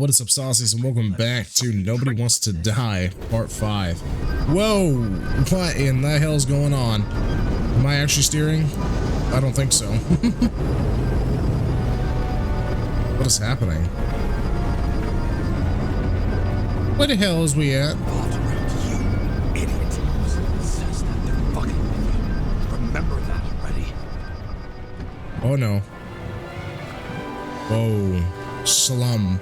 what is up, saucies, and welcome back to Nobody Wants to Die, Part 5. Whoa! What in the hell's going on? Am I actually steering? I don't think so. What is happening? Where the hell is we at? You idiot. Says that they're fucking with you. Remember that already. Oh no. Whoa. Slum.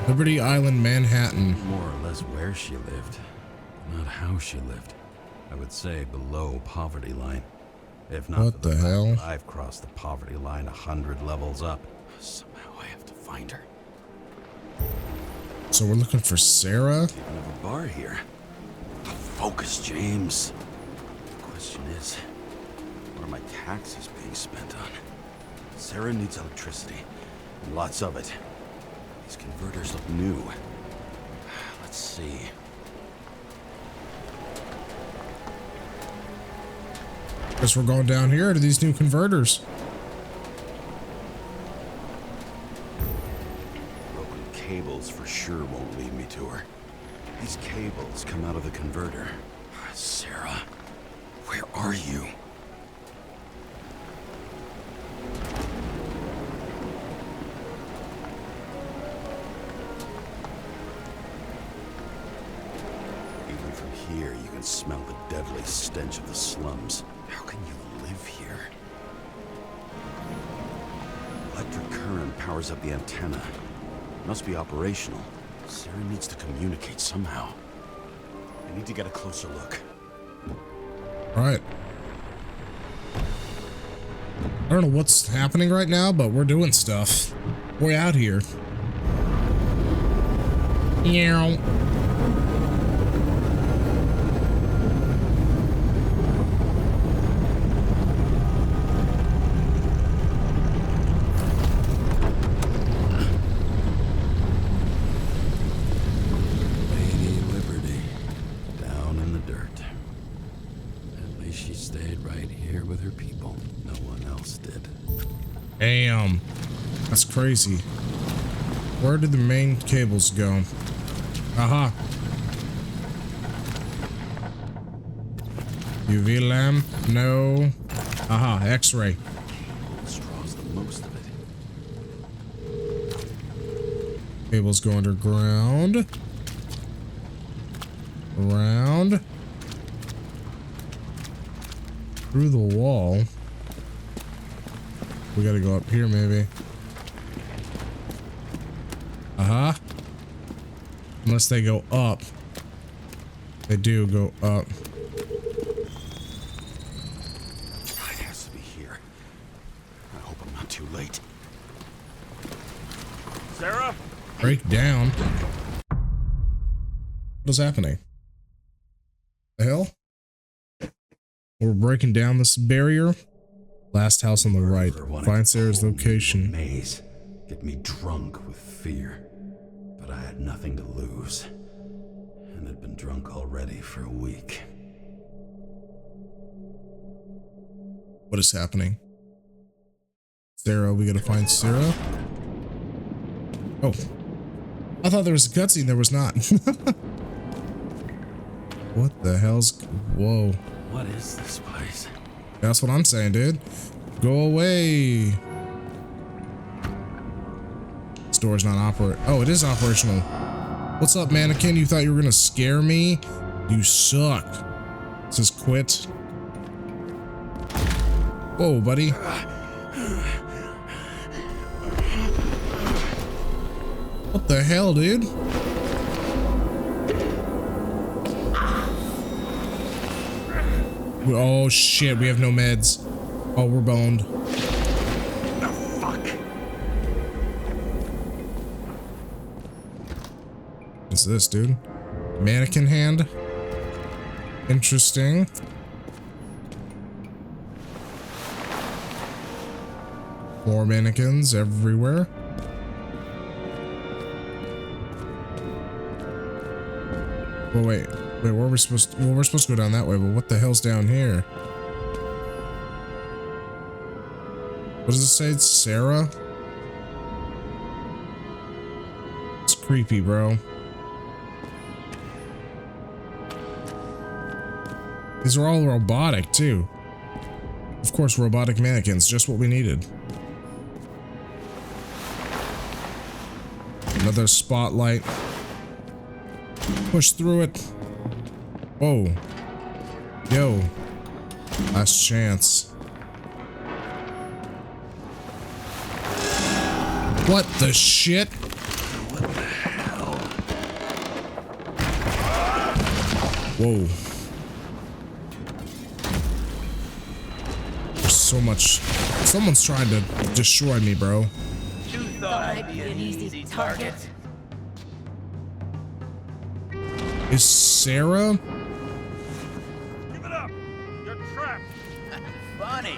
Liberty Island, Manhattan. More or less where she lived, not how she lived. I would say below poverty line. If not, What the hell? I've crossed the poverty line 100 levels up. Somehow I have to find her. So we're looking for Sarah? Even have a bar here. Focus, James. The question is, what are my taxes being spent on? Sarah needs electricity, and lots of it. These converters look new. Let's see. Guess we're going down here to these new converters. Broken cables for sure won't lead me to her. These cables come out of the converter. Sarah, where are you? Even from here, you can smell the deadly stench of the slums. How can you live here? Electric current powers up the antenna. Must be operational. Sarah needs to communicate somehow. I need to get a closer look. All right. I don't know what's happening right now, but we're doing stuff. We're out here. Yeah. Damn, that's crazy. Where did the main cables go? Aha. UV lamp? No. Aha, X-ray. Draws the most of it. Cables go underground. Around. Through the wall. We gotta go up here, maybe. Uh-huh. Unless they go up. They do go up. It has to be here. I hope I'm not too late. Sarah? Break down. What is happening? The hell? We're breaking down this barrier. Last house on the right. Find Sarah's location. Maze. Get me drunk with fear. But I had nothing to lose. And had been drunk already for a week. What is happening? Sarah, we gotta find Sarah. Oh. I thought there was a cutscene, there was not. What the hell's... Whoa. What is this place? That's what I'm saying, dude. Go away. This door's not Oh, it is operational. What's up, mannequin? You thought you were gonna scare me? You suck. It says quit. Whoa, buddy. What the hell, dude? Oh shit, we have no meds. Oh, we're boned. The fuck? What's this, dude? Mannequin hand? Interesting. More mannequins everywhere. Oh wait. Wait, where are we supposed to... Well, we're supposed to go down that way, but what the hell's down here? What does it say? It's Sarah? It's creepy, bro. These are all robotic, too. Of course, robotic mannequins, just what we needed. Another spotlight. Push through it. Whoa. Yo. Last chance. What the shit? What the hell? Whoa. There's so much. Someone's trying to destroy me, bro. You thought I'd be an easy target? Is Sarah? Give it up! You're trapped! Funny.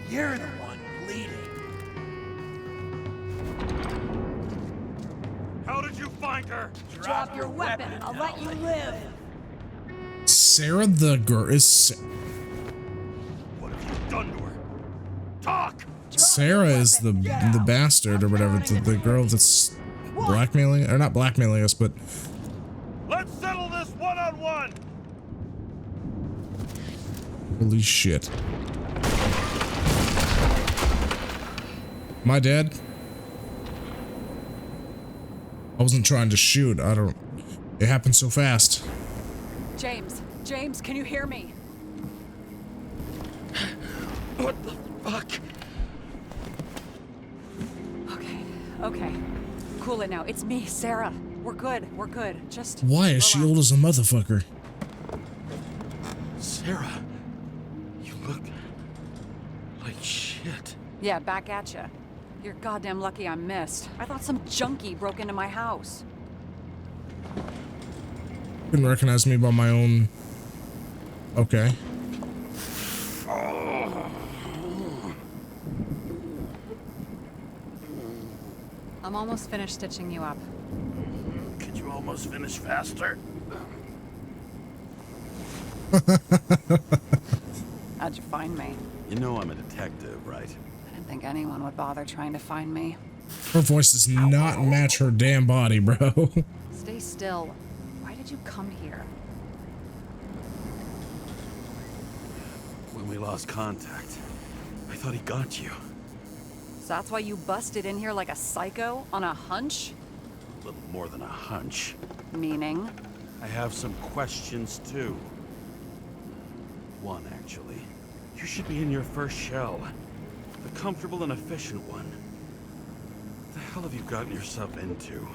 You're the one bleeding. How did you find her? Drop your weapon and I'll let you live. Sarah the girl is. What have you done to her? Talk! Sarah is the bastard or whatever. The girl that's blackmailing, or not blackmailing us, but. Let's settle this one-on-one! Holy shit. Am I dead? I wasn't trying to shoot. I don't. It happened so fast. James, can you hear me? What the fuck? Okay. Cool it now. It's me, Sarah. We're good. Just Why is she relax. old as a motherfucker? Sarah, you look like shit. Yeah, back at ya. You're goddamn lucky I missed. I thought some junkie broke into my house. Couldn't recognize me by my own. Okay. I'm almost finished stitching you up. Could you almost finish faster? How'd you find me? You know I'm a detective, right? I didn't think anyone would bother trying to find me. Her voice does not match her damn body, bro. Stay still. Why did you come here? When we lost contact, I thought he got you. So that's why you busted in here like a psycho on a hunch? A little more than a hunch. Meaning? I have some questions too. One, actually. You should be in your first shell. A comfortable and efficient one. What the hell have you gotten yourself into?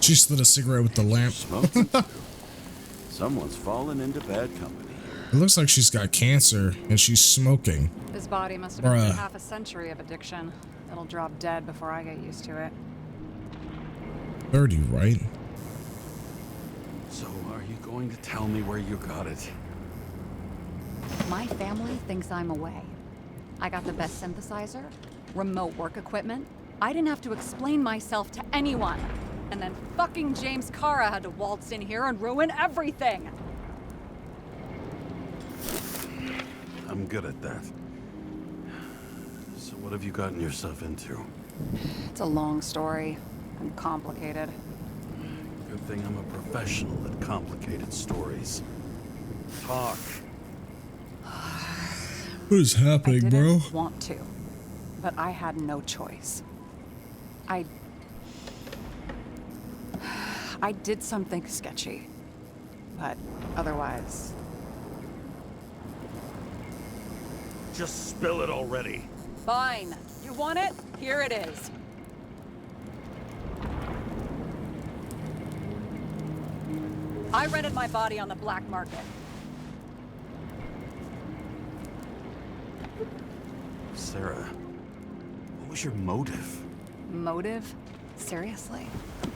She slid a cigarette with the lamp. Smoking too. Someone's fallen into bad company. It looks like she's got cancer and she's smoking. His body must have been Bruh. through half a century of addiction. It'll drop dead before I get used to it. 30, right? So, are you going to tell me where you got it? My family thinks I'm away. I got the best synthesizer, remote work equipment. I didn't have to explain myself to anyone. And then fucking James Kara had to waltz in here and ruin everything. I'm good at that. So what have you gotten yourself into? It's a long story and complicated. Good thing I'm a professional at complicated stories. Talk. What is I happening, didn't bro? want to, but I had no choice. I did something sketchy, but otherwise, Just spill it already. fine. You want it? Here it is. I rented my body on the black market. Sarah, what was your motive? Motive? Seriously?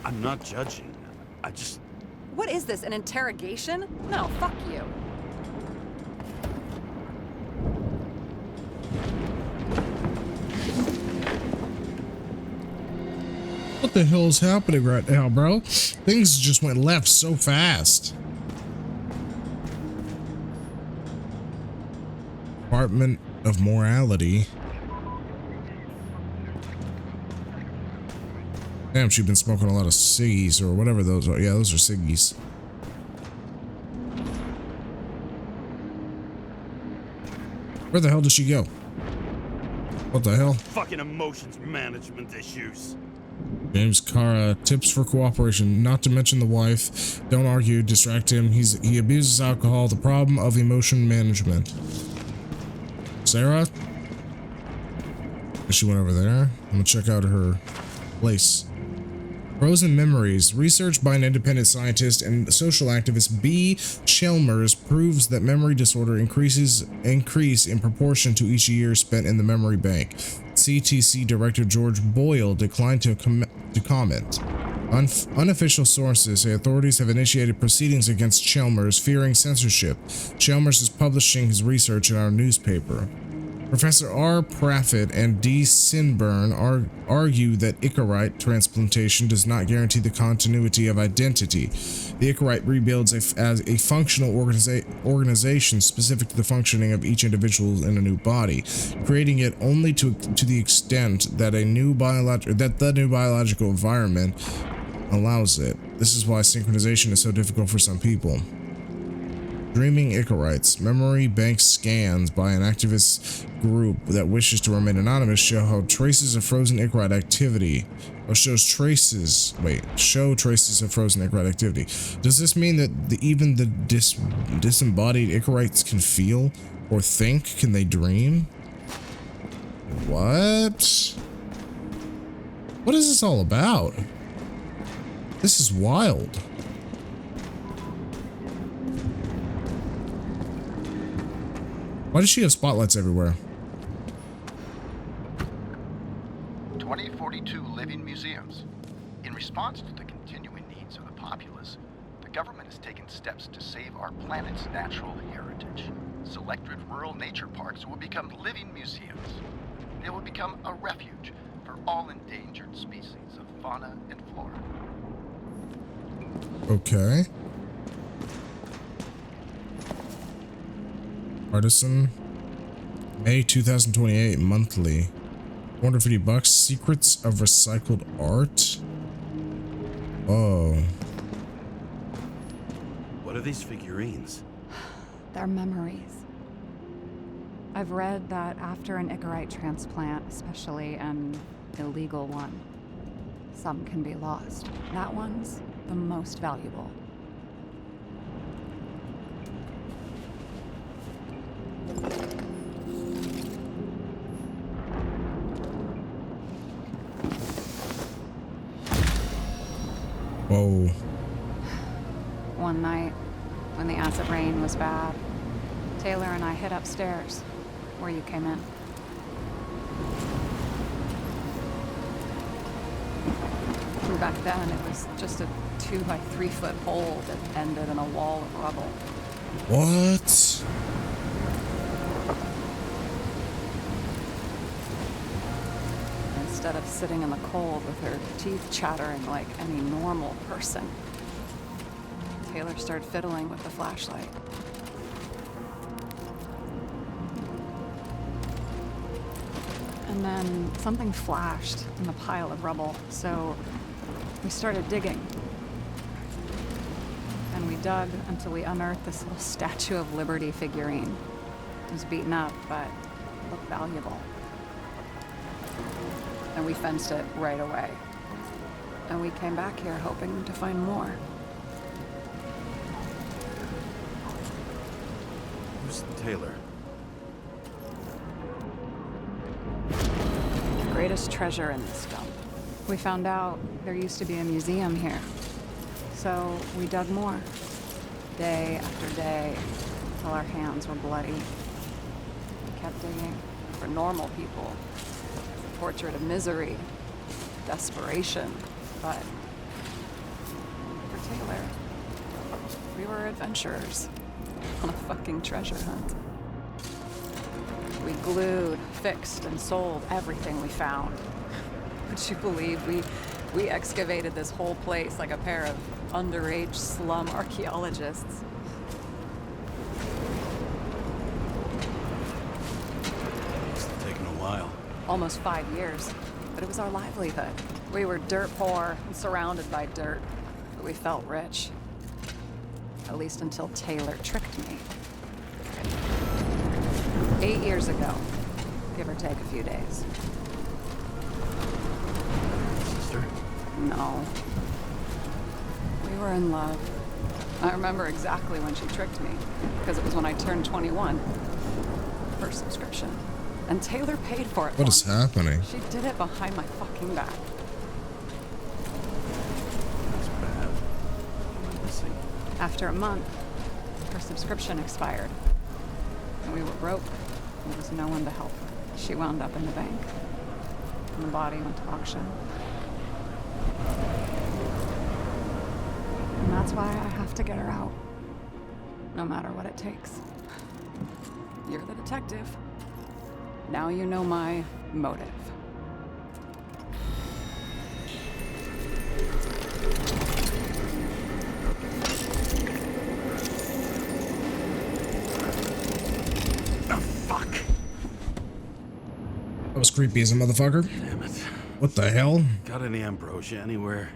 I'm not judging. I just... What is this, an interrogation? No, fuck you. What the hell is happening right now, bro? Things just went left so fast. Department of Morality. Damn, she's been smoking a lot of ciggies or whatever those are. Yeah, those are ciggies. Where the hell did she go? What the hell? Fucking emotions management issues. James Cara, tips for cooperation, not to mention the wife. Don't argue, distract him. He abuses alcohol. The problem of emotion management. Sarah? She went over there. I'm gonna check out her place. Frozen memories. Research by an independent scientist and social activist B. Chalmers proves that memory disorder increase in proportion to each year spent in the memory bank. CTC Director George Boyle declined to comment. Unofficial sources say authorities have initiated proceedings against Chalmers, fearing censorship. Chalmers is publishing his research in our newspaper. Professor R. Praffett and D. Sinburn argue that Icarite transplantation does not guarantee the continuity of identity. The Icarite rebuilds as a functional organization specific to the functioning of each individual in a new body, creating it only to the extent that the new biological environment allows it. This is why synchronization is so difficult for some people. Dreaming Icarites. Memory bank scans by an activist group that wishes to remain anonymous show how traces of frozen Icarite activity, or show traces of frozen Icarite activity. Does this mean that even the disembodied Icarites can feel or think? Can they dream? What? What is this all about? This is wild. Why does she have spotlights everywhere? 2042 living museums. In response to the continuing needs of the populace, the government has taken steps to save our planet's natural heritage. Selected rural nature parks will become living museums. They will become a refuge for all endangered species of fauna and flora. Okay. Artisan, May 2028 monthly, $450. Secrets of recycled art. Oh. What are these figurines? They're memories. I've read that after an Icarite transplant, especially an illegal one, some can be lost. That one's the most valuable. Whoa. One night, when the acid rain was bad, Taylor and I hid upstairs, where you came in. And back then, it was just a 2 by 3 foot hole that ended in a wall of rubble. What? Instead of sitting in the cold with her teeth chattering like any normal person, Taylor started fiddling with the flashlight. And then something flashed in the pile of rubble, so we started digging. And we dug until we unearthed this little Statue of Liberty figurine. It was beaten up, but it looked valuable. And we fenced it right away. And we came back here hoping to find more. Who's Taylor? The greatest treasure in this dump. We found out there used to be a museum here. So we dug more. Day after day, till our hands were bloody. We kept digging for normal people. Portrait of misery, desperation, but for Taylor, we were adventurers on a fucking treasure hunt. We glued, fixed, and sold everything we found. Would you believe we We excavated this whole place like a pair of underage slum archaeologists. Must have taken a while. Almost 5 years, but it was our livelihood. We were dirt poor and surrounded by dirt, but we felt rich. At least until Taylor tricked me. 8 years ago, give or take a few days. Sister? No. We were in love. I remember exactly when she tricked me, because it was when I turned 21. First subscription. And Taylor paid for it. What is happening? She did it behind my fucking back. That's bad. What am I missing? After a month, her subscription expired. And we were broke. There was no one to help her. She wound up in the bank. And the body went to auction. And that's why I have to get her out. No matter what it takes. You're the detective. Now you know my motive. Oh, fuck. That was creepy as a motherfucker. Damn it. What the hell? Got any ambrosia anywhere?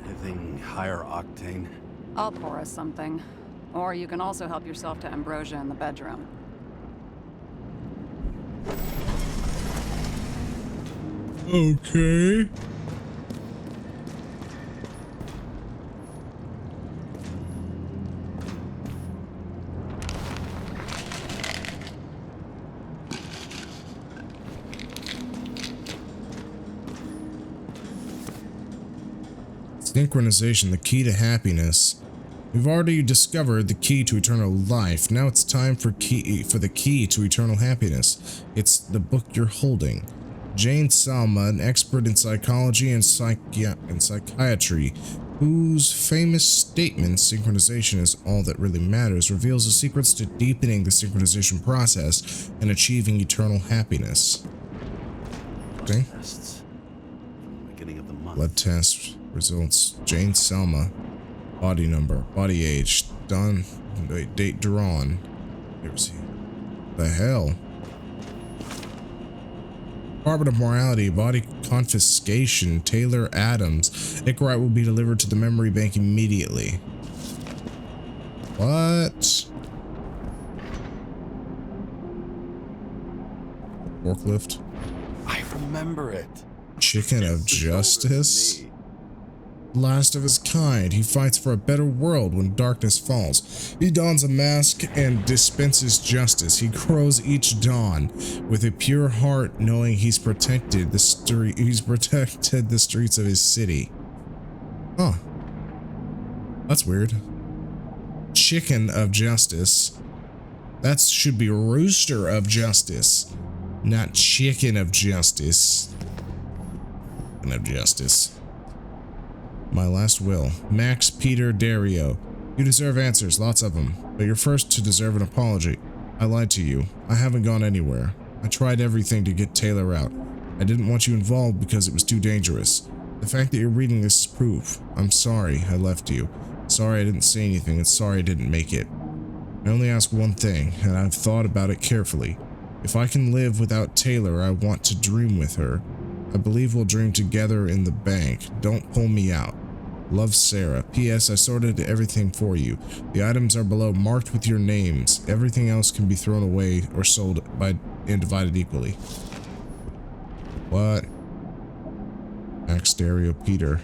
Anything higher octane? I'll pour us something. Or you can also help yourself to ambrosia in the bedroom. Okay. Synchronization, the key to happiness. We've already discovered the key to eternal life. Now it's time for the key to eternal happiness. It's the book you're holding. Jane Salma, an expert in psychology and psychiatry, whose famous statement, synchronization is all that really matters, reveals the secrets to deepening the synchronization process and achieving eternal happiness. Okay. Tests. Beginning of the month. Blood test results. Jane Salma. Body number. Body age. Done. Wait, date drawn. Never see. The hell? Department of Morality, body confiscation, Taylor Adams. Icarite will be delivered to the memory bank immediately. What? Forklift. I remember it. Chicken of It's over to Justice. me. Last of his kind, he fights for a better world when darkness falls. He dons a mask and dispenses justice. He crows each dawn with a pure heart, knowing he's protected the streets of his city. Huh. That's weird. Chicken of Justice. That should be Rooster of Justice, not Chicken of Justice. Chicken of Justice. My last will. Max Peter Dario. You deserve answers, lots of them, but you're first to deserve an apology. I lied to you. I haven't gone anywhere. I tried everything to get Taylor out. I didn't want you involved because it was too dangerous. The fact that you're reading this is proof. I'm sorry I left you. Sorry I didn't say anything, and sorry I didn't make it. I only ask one thing, and I've thought about it carefully. If I can live without Taylor, I want to dream with her. I believe we'll dream together in the bank. Don't pull me out. Love, Sarah. P.S. I sorted everything for you. The items are below marked with your names. Everything else can be thrown away or sold and divided equally. What? Max Dario Peter.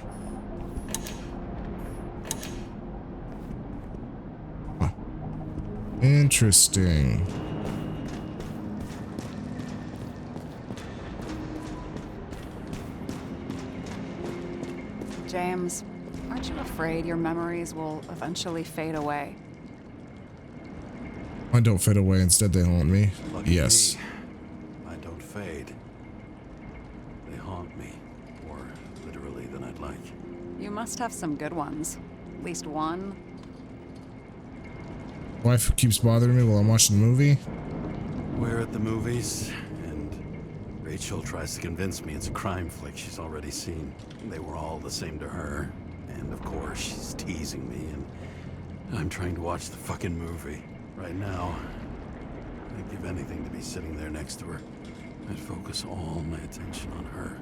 Huh. Interesting. James, aren't you afraid your memories will eventually fade away? I don't fade away, instead they haunt me. Lucky Yes. me. I don't fade. They haunt me. More literally than I'd like. You must have some good ones. At least one. Wife keeps bothering me while I'm watching the movie. We're at the movies, and Rachel tries to convince me it's a crime flick she's already seen. They were all the same to her. And of course, she's teasing me, and I'm trying to watch the fucking movie. Right now, I'd give anything to be sitting there next to her. I'd focus all my attention on her.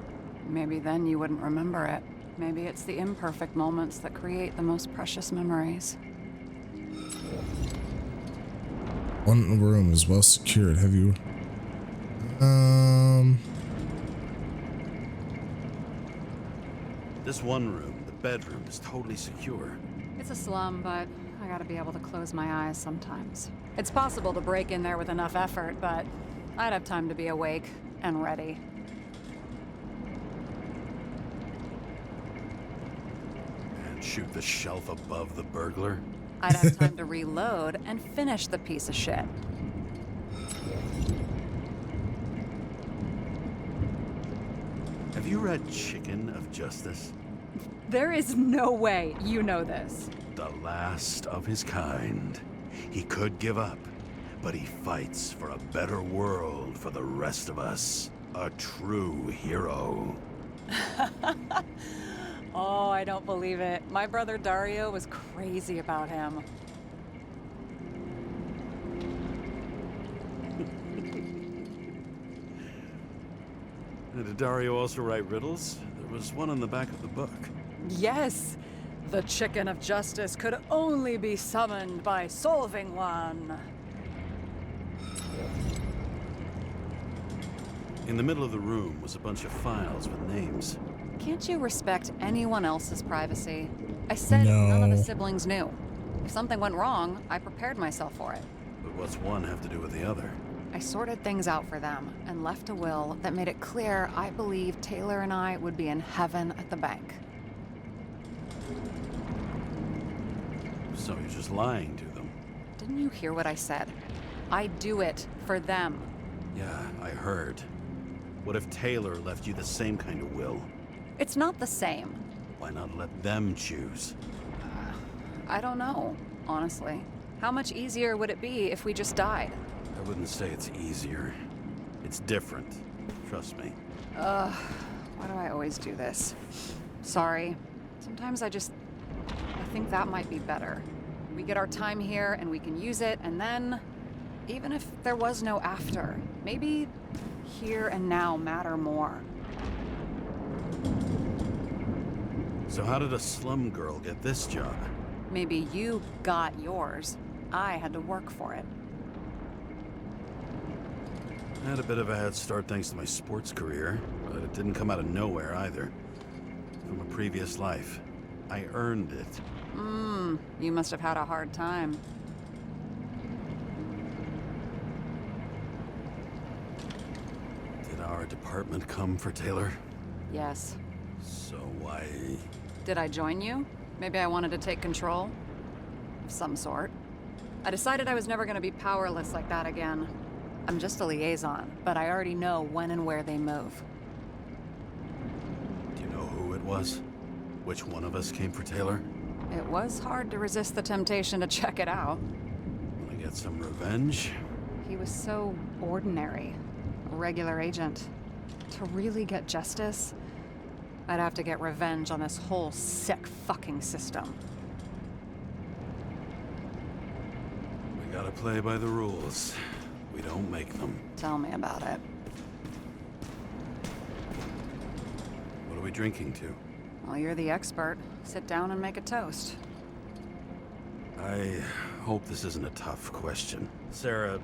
Maybe then you wouldn't remember it. Maybe it's the imperfect moments that create the most precious memories. One room is well secured. Have you? This one room, the bedroom, is totally secure. It's a slum, but I gotta be able to close my eyes sometimes. It's possible to break in there with enough effort, but I'd have time to be awake and ready. And shoot the shelf above the burglar. I'd have time to reload and finish the piece of shit. Have you read Chicken of Justice? There is no way you know this. The last of his kind. He could give up, but he fights for a better world for the rest of us. A true hero. Oh, I don't believe it. My brother Dario was crazy about him. Did Dario also write riddles? There was one on the back of the book. Yes, the chicken of justice could only be summoned by solving one. In the middle of the room was a bunch of files with names. Can't you respect anyone else's privacy? I said No. none of the siblings knew. If something went wrong, I prepared myself for it. But what's one have to do with the other? I sorted things out for them and left a will that made it clear I believed Taylor and I would be in heaven at the bank. So you're just lying to them? Didn't you hear what I said? I do it for them. Yeah, I heard. What if Taylor left you the same kind of will? It's not the same. Why not let them choose? I don't know, honestly. How much easier would it be if we just died? I wouldn't say it's easier. It's different. Trust me. Why do I always do this? Sorry. Sometimes I think that might be better. We get our time here and we can use it, and then, even if there was no after, maybe here and now matter more. So how did a slum girl get this job? Maybe you got yours. I had to work for it. I had a bit of a head start thanks to my sports career, but it didn't come out of nowhere either. From a previous life. I earned it. You must have had a hard time. Did our department come for Taylor? Yes. So why... Did I join you? Maybe I wanted to take control? Of some sort. I decided I was never going to be powerless like that again. I'm just a liaison, but I already know when and where they move. Do you know who it was? Which one of us came for Taylor? It was hard to resist the temptation to check it out. Wanna get some revenge? He was so ordinary. A regular agent. To really get justice, I'd have to get revenge on this whole sick fucking system. We gotta play by the rules. We don't make them. Tell me about it. What are we drinking to? Well, you're the expert. Sit down and make a toast. I hope this isn't a tough question. Sarah,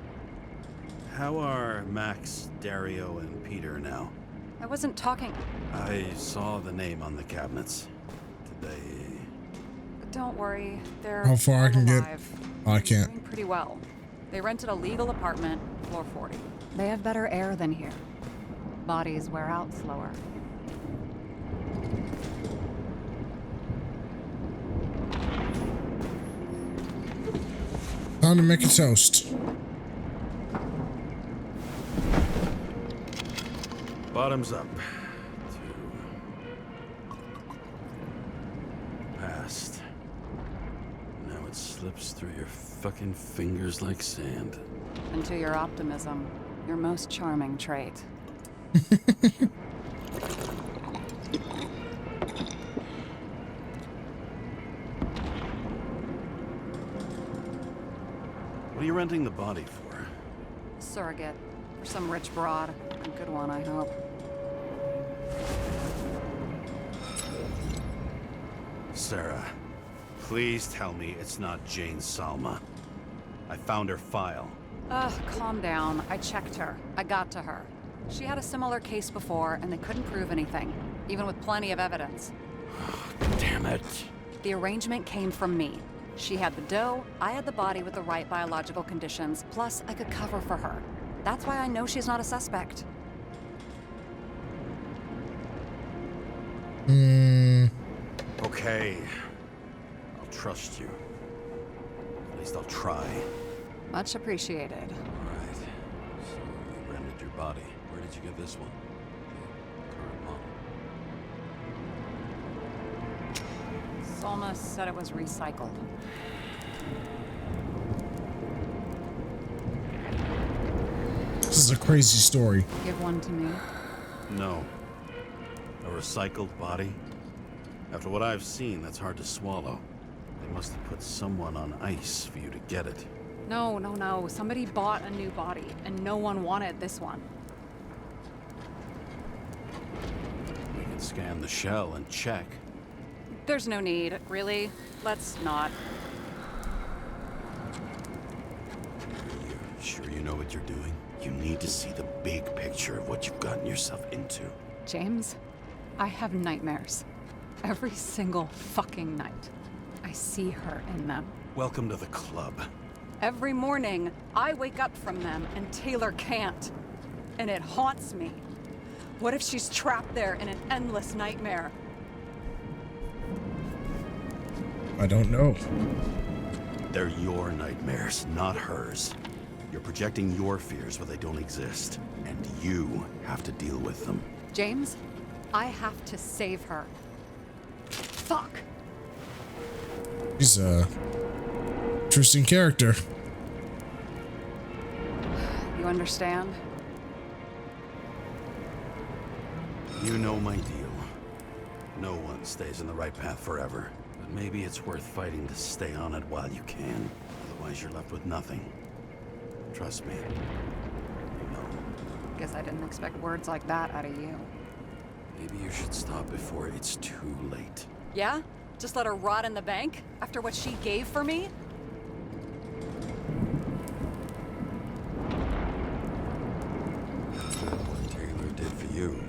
how are Max, Dario, and Peter now? I wasn't talking... I saw the name on the cabinets. Did they... Don't worry, they're How far I all can get? alive. Oh, I can't. Doing pretty well. They rented a legal apartment, floor 40. They have better air than here. Bodies wear out slower. Time to make a toast. Bottoms up. To... past. Now it slips through your fucking fingers like sand. And to your optimism, your most charming trait. What are you renting the body for? Surrogate. For some rich broad. A good one, I hope. Sarah, please tell me it's not Jane Salma. I found her file. Ugh, calm down. I checked her. I got to her. She had a similar case before, and they couldn't prove anything, even with plenty of evidence. Damn it. The arrangement came from me. She had the dough, I had the body with the right biological conditions, plus I could cover for her. That's why I know she's not a suspect. Okay. I'll trust you. At least I'll try. Much appreciated. Alright. So you rented your body. Where did you get this one? The current model. Salma said it was recycled. This is a crazy story. Give one to me. No. A recycled body? After what I've seen, that's hard to swallow. They must have put someone on ice for you to get it. No. Somebody bought a new body, and no one wanted this one. We can scan the shell and check. There's no need, really. Let's not. You sure you know what you're doing? You need to see the big picture of what you've gotten yourself into. James, I have nightmares. Every single fucking night. I see her in them. Welcome to the club. Every morning, I wake up from them and Taylor can't. And it haunts me. What if she's trapped there in an endless nightmare? I don't know. They're your nightmares, not hers. You're projecting your fears where they don't exist, and you have to deal with them. James, I have to save her. Fuck! He's a interesting character. You understand? You know my deal. No one stays in the right path forever. But maybe it's worth fighting to stay on it while you can. Otherwise you're left with nothing. Trust me. You know. Guess I didn't expect words like that out of you. Maybe you should stop before it's too late. Yeah? Just let her rot in the bank? After what she gave for me? What Taylor did for you.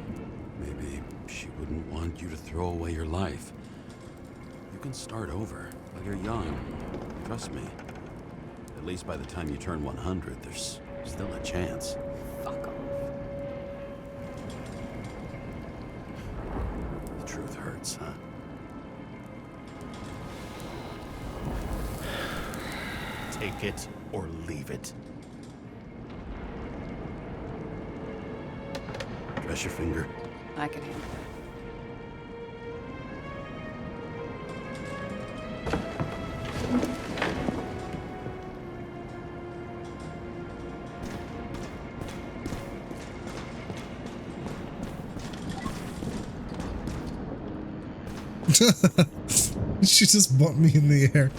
Maybe she wouldn't want you to throw away your life. You can start over. While you're young. Trust me. At least by the time you turn 100, there's still a chance. Fuck off. The truth hurts, huh? Take it or leave it. Dress your finger. I can handle it. She just bumped me in the air.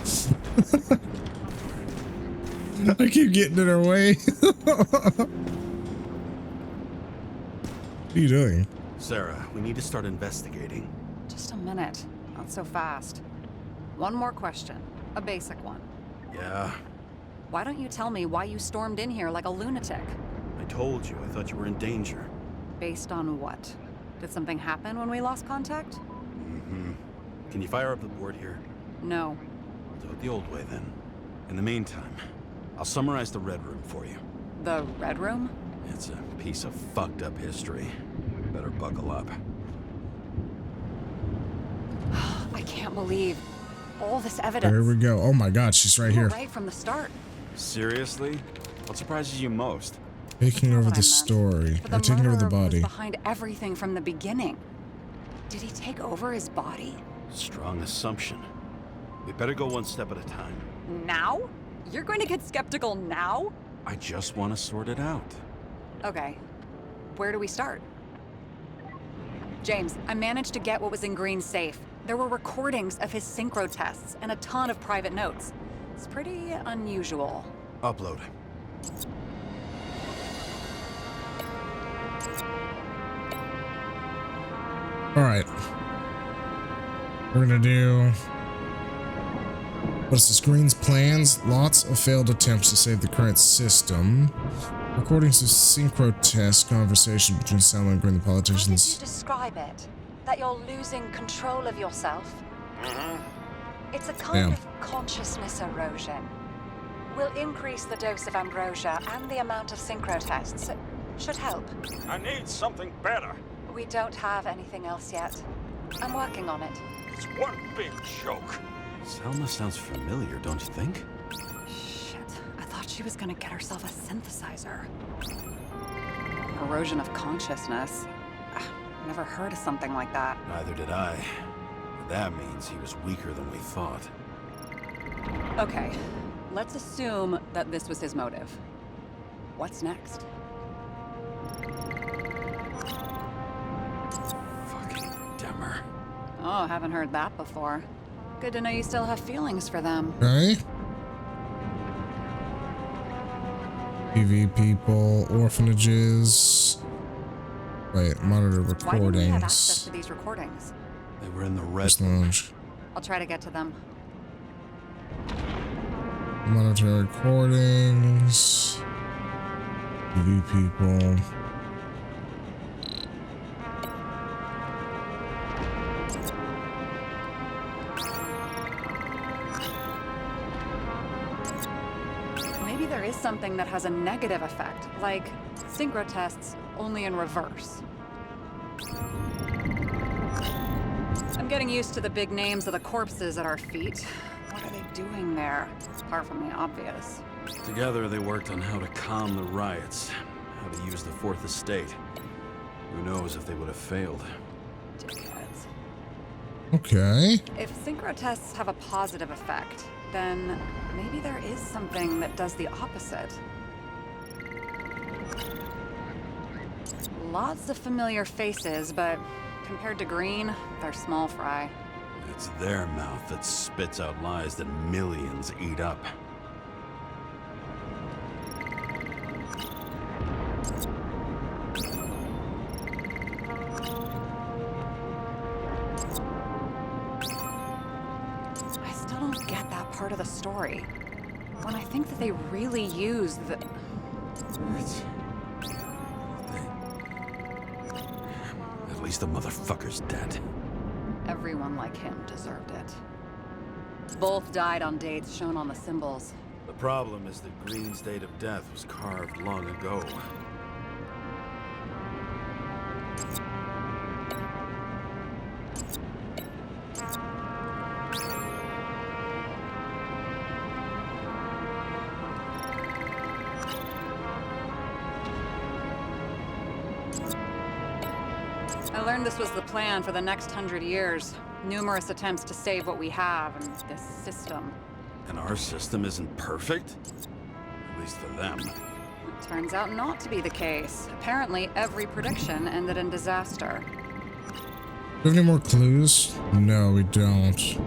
I keep getting in her way. What are you doing? Sarah, we need to start investigating. Just a minute. Not so fast. One more question. A basic one. Yeah, Why don't you tell me why you stormed in here like a lunatic? I told you. I thought you were in danger. Based on what? Did something happen when we lost contact? Mm-hmm. Can you fire up the board here? No. I'll do it the old way then. In the meantime, I'll summarize the Red Room for you. The Red Room? It's a piece of fucked up history. Better buckle up. I can't believe all this evidence. There we go. Oh my god, she's right You were here. right from the start. Seriously? What surprises you most? Taking Not over what the I meant. story. But the Taking over the murderer was body. behind everything from the beginning. Did he take over his body? Strong assumption. We better go one step at a time. Now? You're going to get skeptical now? I just want to sort it out. Okay. where do we start? James, I managed to get what was in Green's safe. There were recordings of his synchro tests and a ton of private notes. It's pretty unusual. Upload. All right. We're gonna do. What's this? Green's plans. Lots of failed attempts to save the current system. Recordings of synchro test conversation between Salma and Green, the How would you politicians. describe it? That you're losing control of yourself? It's a kind Damn. of consciousness erosion. We'll increase the dose of ambrosia and the amount of synchro tests. It should help. I need something better. We don't have anything else yet. I'm working on it. It's one big joke. Selma sounds familiar, don't you think? Shit, I thought she was gonna get herself a synthesizer. Erosion of consciousness. Never heard of something like that. Neither did I. That means he was weaker than we thought. Okay, let's assume that this was his motive. What's next? Fucking Demmer. Oh, haven't heard that before. Good to know you still have feelings for them. Okay. TV people, orphanages. Wait, monitor Why didn't we have access recordings. to these recordings? They were in the red Rest lounge. I'll try to get to them. Monitor recordings. TV people. Maybe there is something that has a negative effect, like synchro tests, only in reverse. I'm getting used to the big names of the corpses at our feet. What are they doing there? Apart from the obvious. Together, they worked on how to calm the riots, how to use the Fourth Estate. Who knows if they would have failed. Dickheads. Okay. If synchro tests have a positive effect, then maybe there is something that does the opposite. Lots of familiar faces, but compared to Green, they're small fry. It's their mouth that spits out lies that millions eat up. I still don't get that part of the story. When I think that they really use the... It's... At least the motherfucker's dead. Everyone like him deserved it. Both died on dates shown on the symbols. The problem is that Green's date of death was carved long ago. I learned this was the plan for the next 100 years. Numerous attempts to save what we have in this system. And our system isn't perfect? At least for them. Turns out not to be the case. Apparently, every prediction ended in disaster. Do we have any more clues? No, we don't.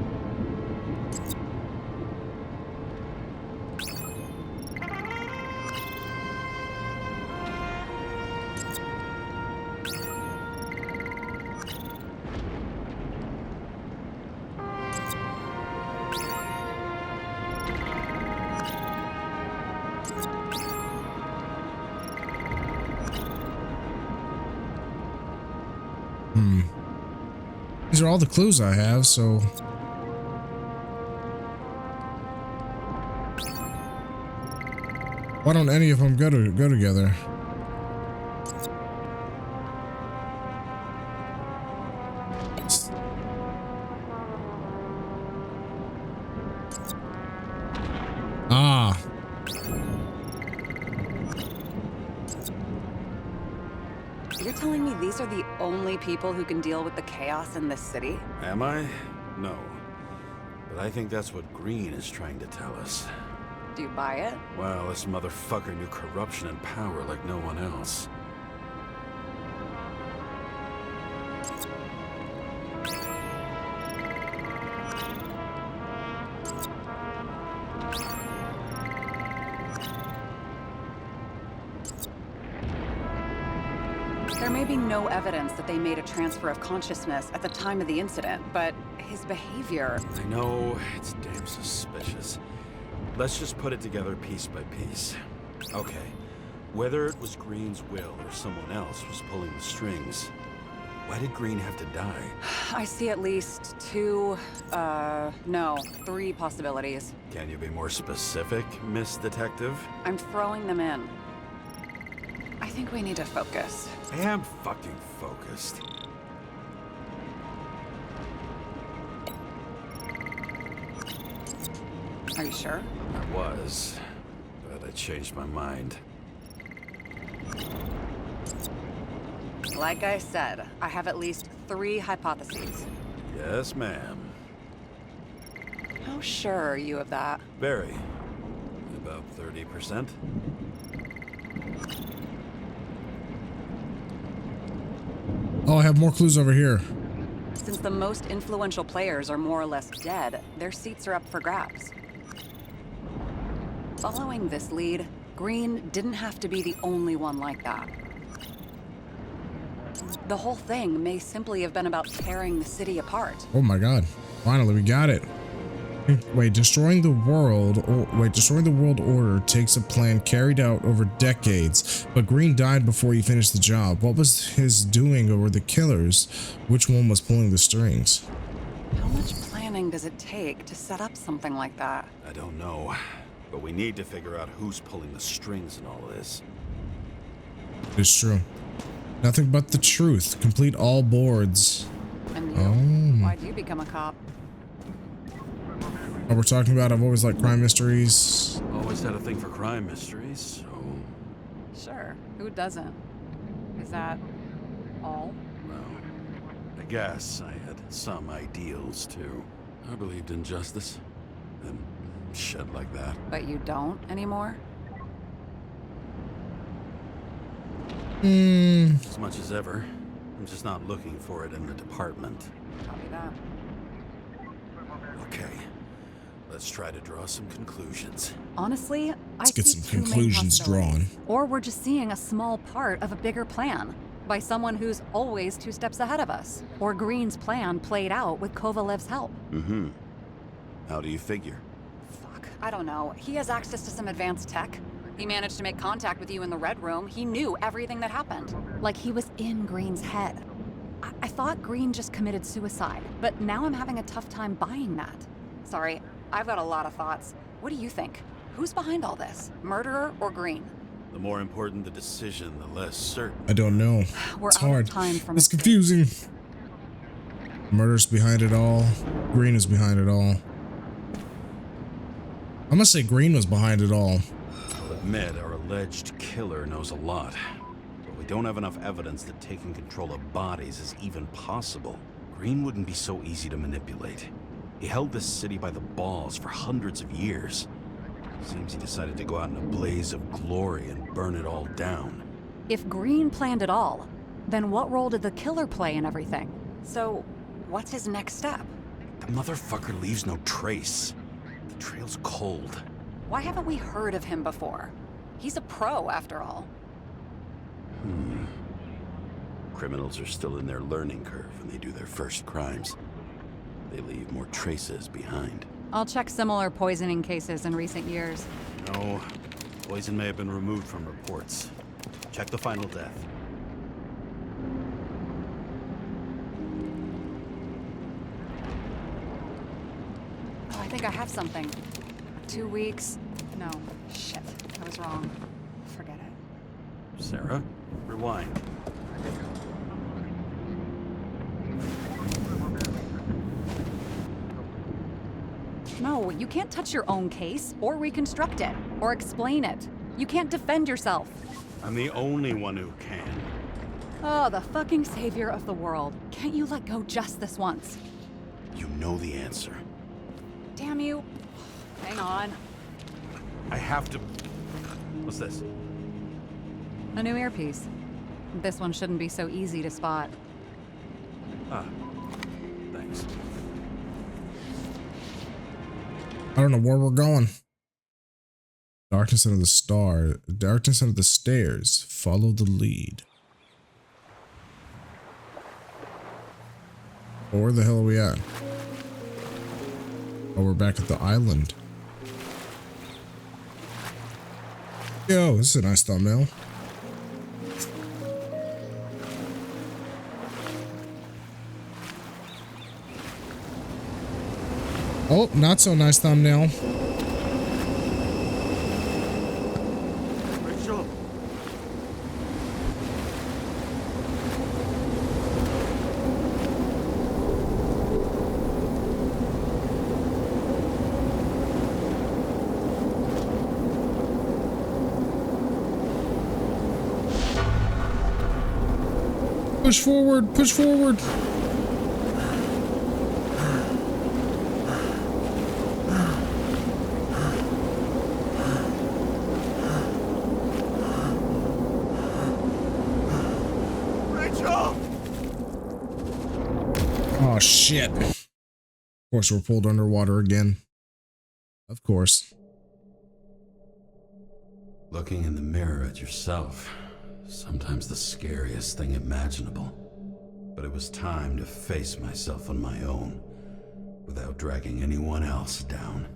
These are all the clues I have, so... Why don't any of them go together? Ah. You're telling me these are the only people who can deal with the chaos in this city? Am I? No. But I think that's what Green is trying to tell us. Do you buy it? Well, this motherfucker knew corruption and power like no one else. There may be no evidence that they made a transfer of consciousness at the time of the incident, but his behavior... I know, it's damn suspicious. Let's just put it together piece by piece. Okay, whether it was Green's will or someone else was pulling the strings, why did Green have to die? I see at least three possibilities. Can you be more specific, Miss Detective? I'm throwing them in. I think we need to focus. I am fucking focused. Are you sure? I was, but I changed my mind. Like I said, I have at least three hypotheses. Yes, ma'am. How sure are you of that? Very. About 30%. Oh, I have more clues over here. Since the most influential players are more or less dead, their seats are up for grabs. Following this lead, Green didn't have to be the only one like that. The whole thing may simply have been about tearing the city apart. Oh my god. Finally, we got it. Wait, destroying the world order takes a plan carried out over decades, but Green died before he finished the job. What was his doing, or the killers? Which one was pulling the strings? How much planning does it take to set up something like that? I don't know, but we need to figure out who's pulling the strings in all this. It's true. Nothing but the truth. Complete all boards. And you? Why'd you become a cop? Oh, we're talking about, I've always liked crime mysteries. Always had a thing for crime mysteries, so... Sure. Who doesn't? Is that all? Well, I guess I had some ideals, too. I believed in justice, and shit like that. But you don't anymore? As much as ever. I'm just not looking for it in the department. Copy that. Okay. Let's try to draw some conclusions. Honestly, Let's get see some two main conclusions possibilities. drawn. Or we're just seeing a small part of a bigger plan by someone who's always 2 steps ahead of us. Or Green's plan played out with Kovalev's help. Mm-hmm. How do you figure? Fuck, I don't know. He has access to some advanced tech. He managed to make contact with you in the Red Room. He knew everything that happened. Like he was in Green's head. I thought Green just committed suicide, but now I'm having a tough time buying that. Sorry, I've got a lot of thoughts. What do you think? Who's behind all this? Murderer or Green? The more important the decision, the less certain. I don't know. We're It's out hard. of time for It's mistakes. confusing. Murder's behind it all. Green is behind it all. I'm gonna say Green was behind it all. I'll admit our alleged killer knows a lot, but we don't have enough evidence that taking control of bodies is even possible. Green wouldn't be so easy to manipulate. He held this city by the balls for hundreds of years. Seems he decided to go out in a blaze of glory and burn it all down. If Green planned it all, then what role did the killer play in everything? So, what's his next step? The motherfucker leaves no trace. The trail's cold. Why haven't we heard of him before? He's a pro, after all. Criminals are still in their learning curve when they do their first crimes. They leave more traces behind. I'll check similar poisoning cases in recent years. No, poison may have been removed from reports. Check the final death. Oh, I think I have something. 2 weeks. No, shit. I was wrong. Forget it. Sarah, rewind. No, you can't touch your own case, or reconstruct it, or explain it. You can't defend yourself. I'm the only one who can. Oh, the fucking savior of the world. Can't you let go just this once? You know the answer. Damn you. Hang on. I have to... What's this? A new earpiece. This one shouldn't be so easy to spot. Ah, thanks. I don't know where we're going. Darkness under the stairs. Follow the lead. Oh, where the hell are we at? Oh, we're back at the island. Yo, this is a nice thumbnail. Oh, not so nice thumbnail. Rachel. Push forward, push forward. Rachel! Oh shit. Of course we're pulled underwater again. Of course. Looking in the mirror at yourself, sometimes the scariest thing imaginable. But it was time to face myself on my own, without dragging anyone else down.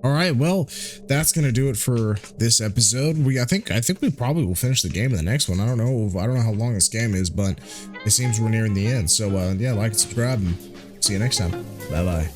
All right, well, that's gonna do it for this episode. I think we probably will finish the game in the next one. I don't know how long this game is, but it seems we're nearing the end. So yeah, like and subscribe, and see you next time. Bye bye.